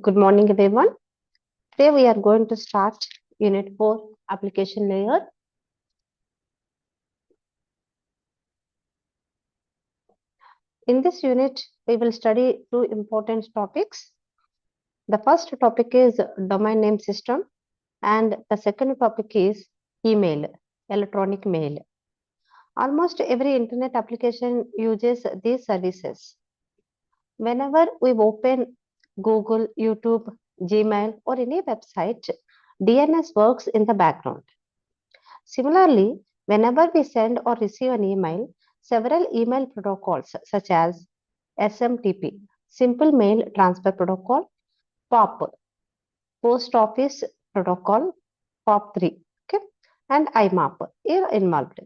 Good morning, everyone. Today we are going to start Unit 4 Application Layer. In this unit, we will study two important topics. The first topic is domain name system, and the second topic is email, electronic mail. Almost every internet application uses these services. Whenever we open Google, YouTube, Gmail, or any website, DNS works in the background. Similarly, whenever we send or receive an email, several email protocols such as SMTP, Simple Mail Transfer Protocol, POP, Post Office Protocol, POP3, okay, and IMAP are involved.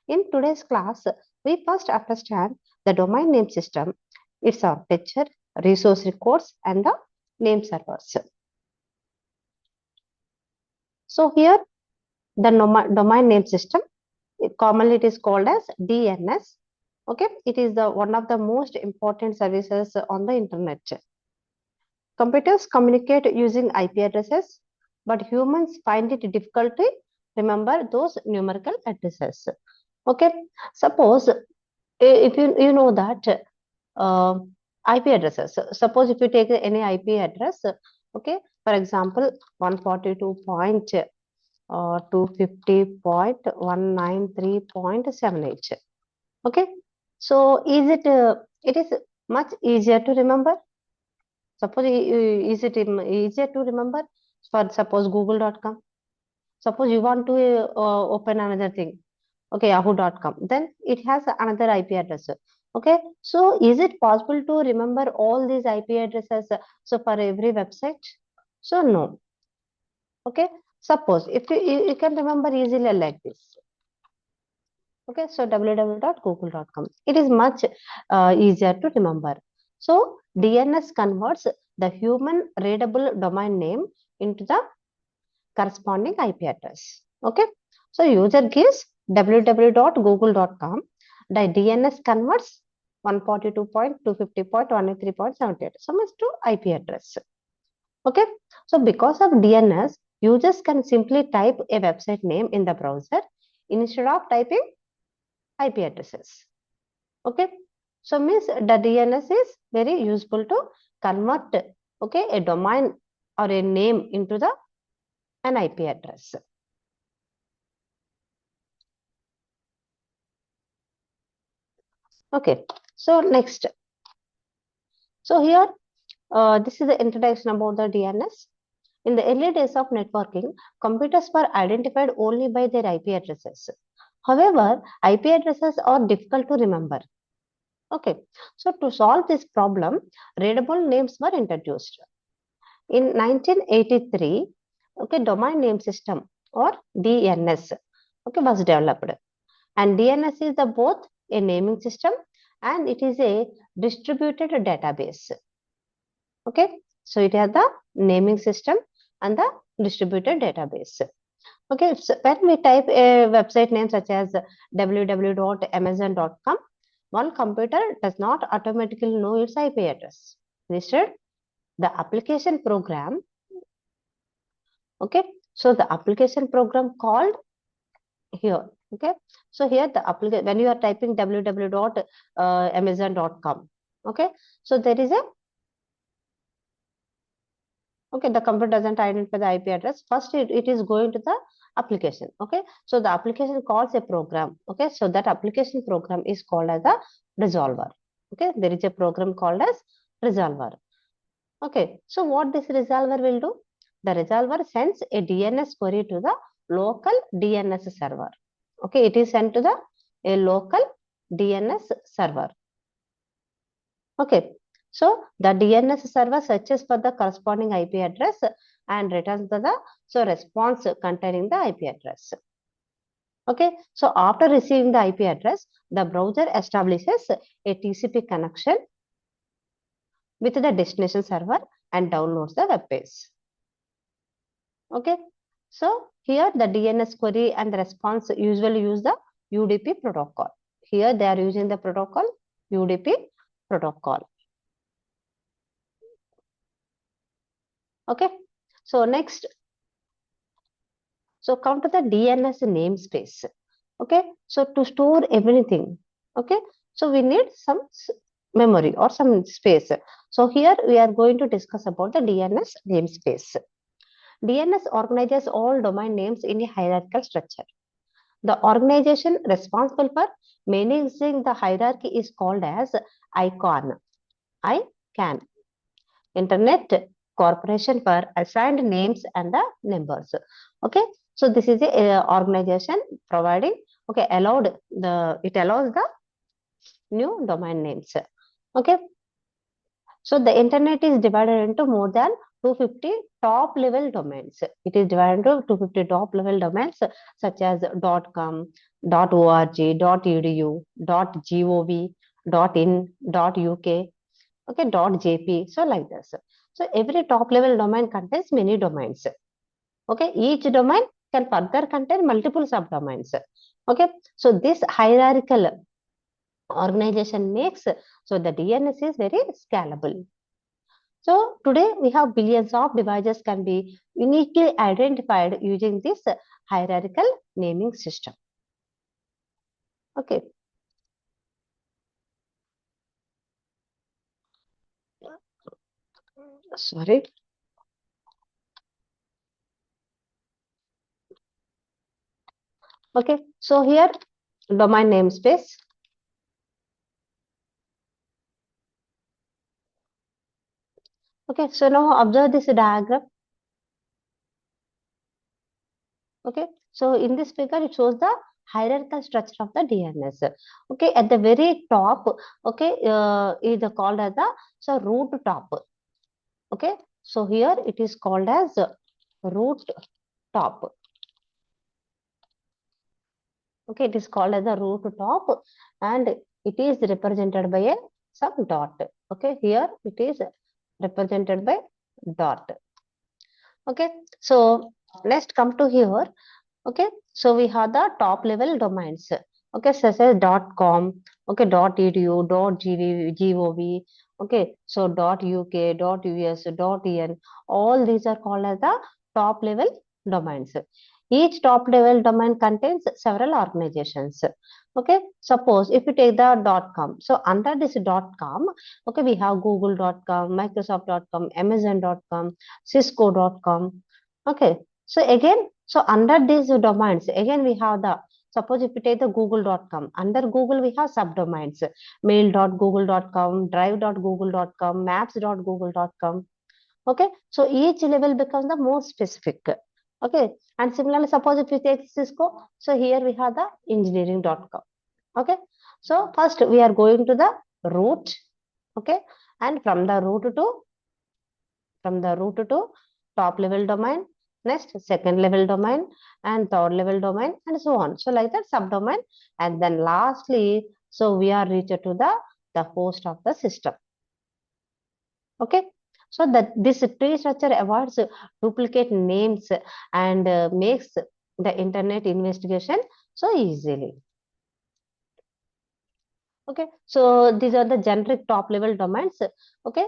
In today's class, we first understand the domain name system, its architecture, resource records, and the name servers. So here, the domain name system, commonly it is called as DNS. Okay, it is the one of the most important services on the internet. Computers communicate using IP addresses, but humans find it difficult to remember those numerical addresses. Okay, suppose if you know that IP addresses. Suppose if you take any IP address, okay, for example, 142.250.193.78. Okay, so it is much easier to remember. Suppose is it easier to remember for suppose google.com. Suppose you want to open another thing, okay, yahoo.com, then it has another IP address. Okay, so is it possible to remember all these IP addresses so for every website? So no. Okay, suppose if you can remember easily like this. Okay, so www.google.com. It is much easier to remember. So DNS converts the human readable domain name into the corresponding IP address. Okay, so user gives www.google.com. The DNS converts 142.250.183.78 so much to IP address. Okay, so because of DNS, users can simply type a website name in the browser instead of typing IP addresses. Okay, so means the DNS is very useful to convert, okay, a domain or a name into the an IP address. Okay, so next, so here this is the introduction about the DNS. In the early days of networking, computers were identified only by their IP addresses. However, IP addresses are difficult to remember. Okay, so to solve this problem, readable names were introduced. In 1983, okay, domain name system or DNS, okay, was developed. And DNS is the both a naming system and it is a distributed database. Okay, so it has the naming system and the distributed database. Okay, so when we type a website name such as www.amazon.com, one computer does not automatically know its IP address. Instead, the application program, okay, so the application program called here, okay, so here the application, when you are typing www.amazon.com, okay, so there is a, okay, the computer doesn't identify the IP address. First, it is going to the application. Okay, so the application calls a program. Okay, so that application program is called as a resolver. Okay, there is a program called as resolver. Okay, so what this resolver will do? The resolver sends a DNS query to the local DNS server. Okay, it is sent to the a local DNS server. Okay, so the DNS server searches for the corresponding IP address and returns the response containing the IP address. Okay, so after receiving the IP address, the browser establishes a TCP connection with the destination server and downloads the web page. Okay, so here the DNS query and the response usually use the UDP protocol. Here they are using the protocol UDP protocol. Okay, so next, so come to the DNS namespace. Okay, so to store everything, okay, so we need some memory or some space. So here we are going to discuss about the DNS namespace. DNS organizes all domain names in a hierarchical structure. The organization responsible for managing the hierarchy is called as ICANN. ICANN, Internet Corporation for Assigned Names and the Numbers. Okay, so this is a organization providing, okay, it allows the new domain names. Okay, so the internet is divided into more than 250 top level domains. It is divided into 250 top level domains such as .com, .org, .edu, .gov, .in, .uk, okay, .jp, so like this. So every top level domain contains many domains. Okay, each domain can further contain multiple subdomains. Okay, so this hierarchical organization makes so the DNS is very scalable. So today we have billions of devices can be uniquely identified using this hierarchical naming system. Okay. Sorry. Okay. So here domain namespace. Okay. So now observe this diagram. Okay. So in this figure it shows the hierarchical structure of the DNS. Okay. At the very top, okay, is called as the root top. Okay. So here it is called as root top. Okay, it is called as the root top and it is represented by a some dot. Okay, here it is represented by dot. Okay, so let's come to here. Okay, so we have the top level domains. Okay, such as .com, okay, .edu, .gov, okay, so .uk, .us, .en, all these are called as the top level domains. Each top level domain contains several organizations. Okay, suppose if you take the .com, so under this .com, okay, we have google.com, microsoft.com, amazon.com, cisco.com. Okay, so again, so under these domains, again we have the, suppose if you take the google.com, under Google we have subdomains, mail.google.com, drive.google.com, maps.google.com. Okay, so each level becomes the more specific. Okay, and similarly, suppose if you take Cisco, so here we have the engineering.com. Okay, so first we are going to the root. Okay, and from the root to top level domain, next second level domain, and third level domain, and so on. So like that subdomain, and then lastly, so we are reached to the host of the system. Okay, so that this tree structure avoids duplicate names and makes the internet investigation so easily. Okay, so these are the generic top level domains. Okay,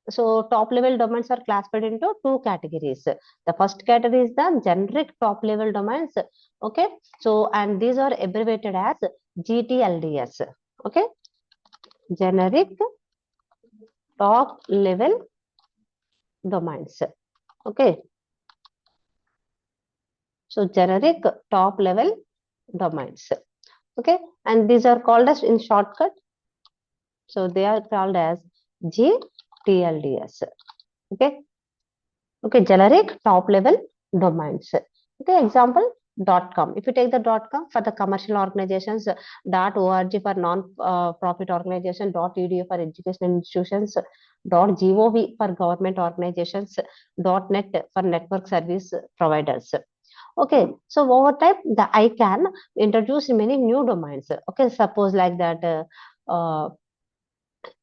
so top level domains are classified into two categories. The first category is the generic top level domains. Okay, so and these are abbreviated as GTLDS. Okay, generic top level domains. Okay, so generic top level domains. Okay, and these are called as in shortcut. So they are called as GTLDS. Okay. Okay, generic top level domains. Okay, example .com. If you take the .com for the commercial organizations, .org for non-profit organization, .edu for educational institutions, .gov for government organizations, .net for network service providers. Okay, so over time, the ICANN introduce many new domains. Okay, suppose like that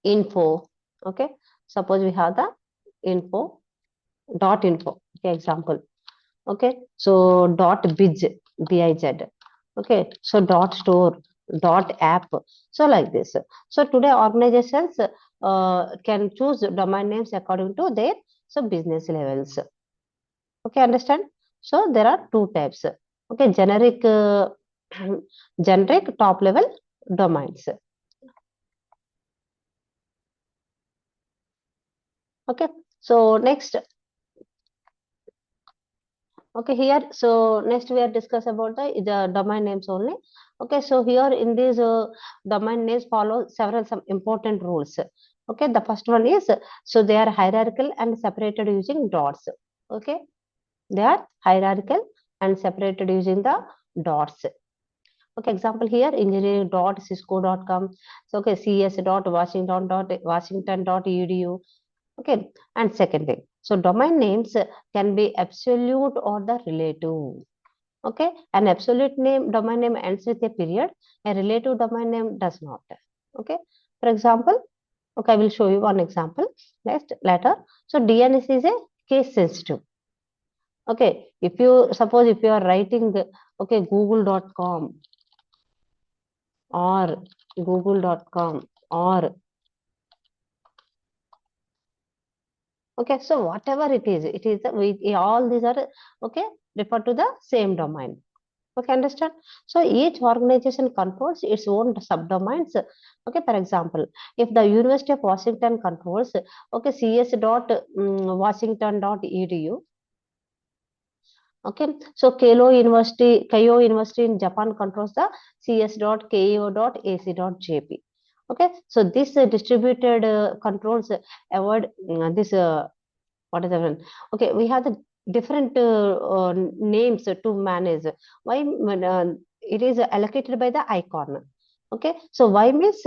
info. Okay, suppose we have the info .info. Okay, example. Okay, so .biz, biz. Okay, so .store, .app, so like this. So today organizations can choose domain names according to their so business levels. Okay, understand? So there are two types. Okay, generic, generic top level domains. Okay, so next, okay, here, so next we are discuss about the domain names only. Okay, so here in these domain names follow several some important rules. Okay, the first one is, so they are hierarchical and separated using dots. Okay, they are hierarchical and separated using the dots. Okay, example here, engineering.cisco.com. So, okay, cs.washington.edu. Okay, and second thing, so domain names can be absolute or the relative. Okay, an absolute name domain name ends with a period, a relative domain name does not. Okay, for example, okay, I will show you one example next later. So DNS is a case sensitive. Okay, if you suppose if you are writing okay google.com or google.com or okay, so whatever it is we all these are okay refer to the same domain. Okay, understand? So each organization controls its own subdomains. Okay, for example, if the University of Washington controls okay cs.washington.edu. Okay, so Keio University in Japan controls the cs.keio.ac.jp. Okay, so this distributed controls avoid this what is the one? Okay, we have the different names to manage. Why it is allocated by the icon? Okay, so why means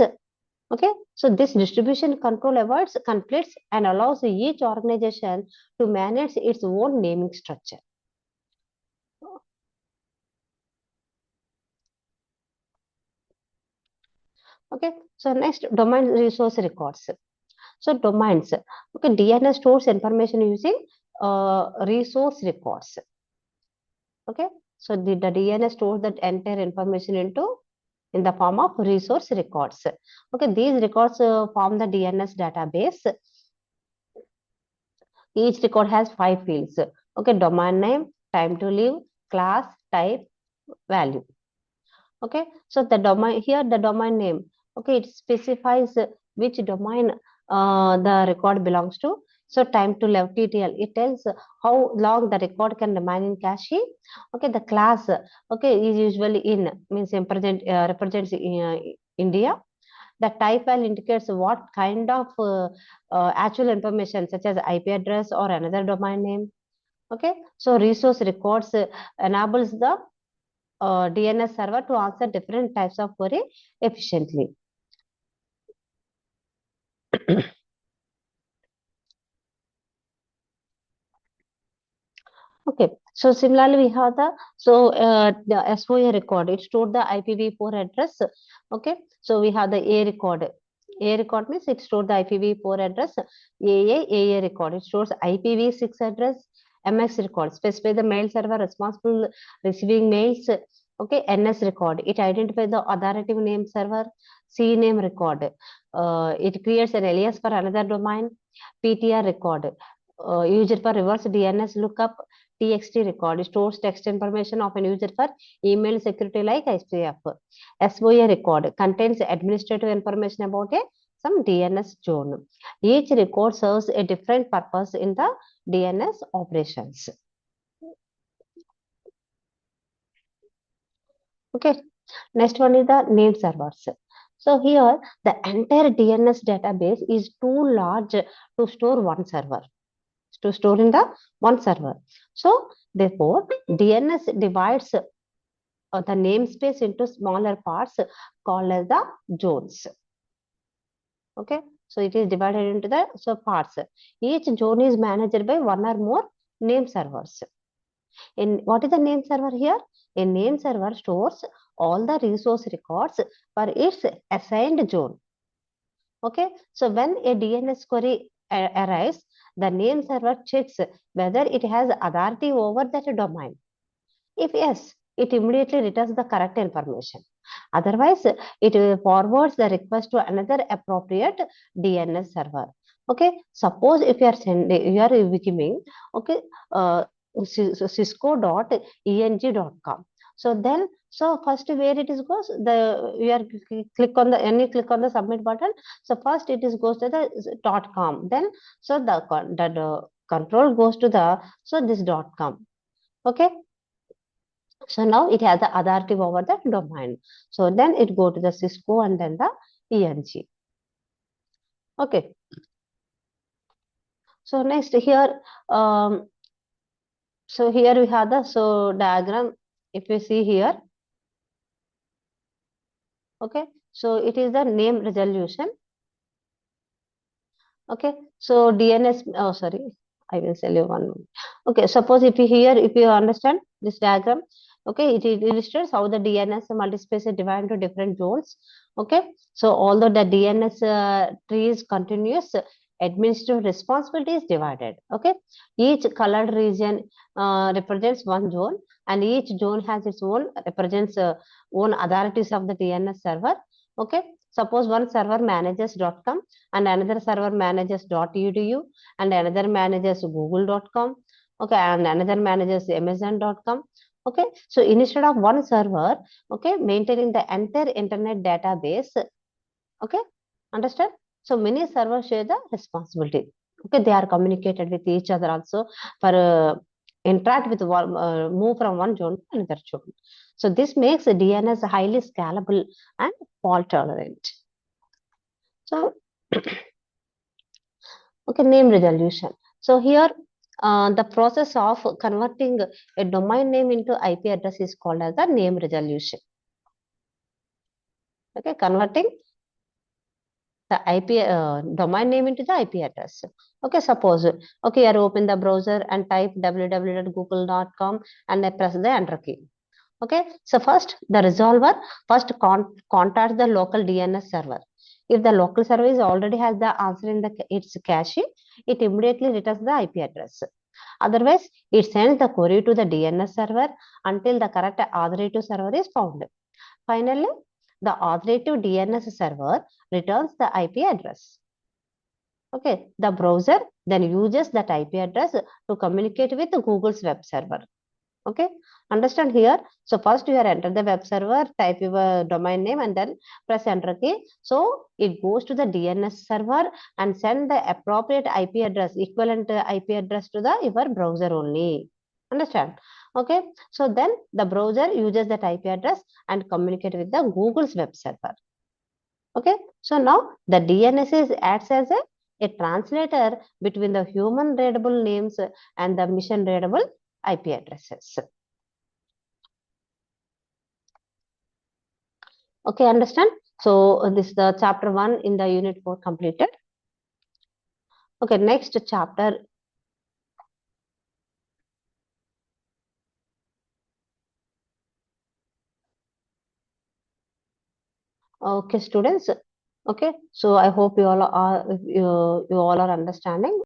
okay, so this distribution control avoids conflicts and allows each organization to manage its own naming structure. Okay, so next domain resource records. So domains, okay, DNS stores information using resource records. Okay, so the DNS stores that entire information into in the form of resource records. Okay, these records form the DNS database. Each record has 5 fields. Okay, domain name, time to live, class, type, value. Okay, so the domain here the domain name. Okay, it specifies which domain the record belongs to. So time to live TTL, it tells how long the record can remain in cache. Okay, the class okay is usually in means represents India. The type file indicates what kind of actual information such as IP address or another domain name. Okay, so resource records enables the DNS server to answer different types of query efficiently. Okay, so similarly we have the SOA record. It stored the IPv4 address. Okay, so we have the A record. A record means it stored the IPv4 address. AA record. It stores IPv6 address. MX record specify the mail server responsible receiving mails. Okay, NS record. It identifies the authoritative name server. CNAME record. It creates an alias for another domain. PTR record. User for reverse DNS lookup. TXT record stores text information of an user for email security like ICF. SOA record contains administrative information about some DNS zone. Each record serves a different purpose in the DNS operations. Okay, next one is the name servers. So here the entire DNS database is too large to store one server. To store in the one server. So therefore, DNS divides the namespace into smaller parts called as the zones. Okay, so it is divided into the parts. Each zone is managed by one or more name servers. In what is the name server here? A name server stores all the resource records for its assigned zone. Okay, so when a DNS query arrives, the name server checks whether it has authority over that domain. If yes, it immediately returns the correct information. Otherwise, it forwards the request to another appropriate DNS server. Okay, suppose if you are sending, you are giving, okay, uh, cisco.eng.com. So then, so first where it is goes, the you are click on the, any click on the submit button. So first it is goes to the .com. Then so the control goes to the, so this .com. Okay, so now it has the authority over the domain. So then it go to the Cisco and then the ENG. Okay. So next here, so here we have the, so diagram. If you see here, okay. So it is the name resolution. Okay, so DNS, oh sorry, I will tell you one moment. Okay, suppose if you here, if you understand this diagram, okay, it illustrates how the DNS multispace is divided into different zones. Okay, so although the DNS tree is continuous, administrative responsibility is divided. Okay, each colored region represents one zone, and each zone has its own represents own authorities of the DNS server. Okay, suppose one server manages .com, and another server manages .edu, and another manages google.com, okay, and another manages amazon.com. Okay, so instead of one server, okay, maintaining the entire internet database, okay, understand, so many servers share the responsibility. Okay, they are communicated with each other also for interact with one, move from one zone to another zone. So this makes the DNS highly scalable and fault tolerant. So okay, name resolution. So here, the process of converting a domain name into IP address is called as the name resolution. Okay, converting the IP domain name into the IP address. Okay, suppose, okay, you open the browser and type www.google.com and I press the enter key. Okay, so first the resolver first contacts the local DNS server. If the local service already has the answer in its cache, it immediately returns the IP address. Otherwise, it sends the query to the DNS server until the correct authoritative server is found. Finally, the authoritative DNS server returns the IP address. Okay, the browser then uses that IP address to communicate with Google's web server. Okay, understand here. So first you are enter the web server, type your domain name and then press enter key. So it goes to the DNS server and send the appropriate IP address, equivalent IP address to the your browser only. Understand? Okay, so then the browser uses that IP address and communicate with the Google's web server. Okay, so now the DNS acts as a translator between the human readable names and the mission readable IP addresses. Okay, understand? So this is the chapter 1 in the unit 4 completed. Okay, next chapter. Okay, students. Okay, so I hope you all are understanding.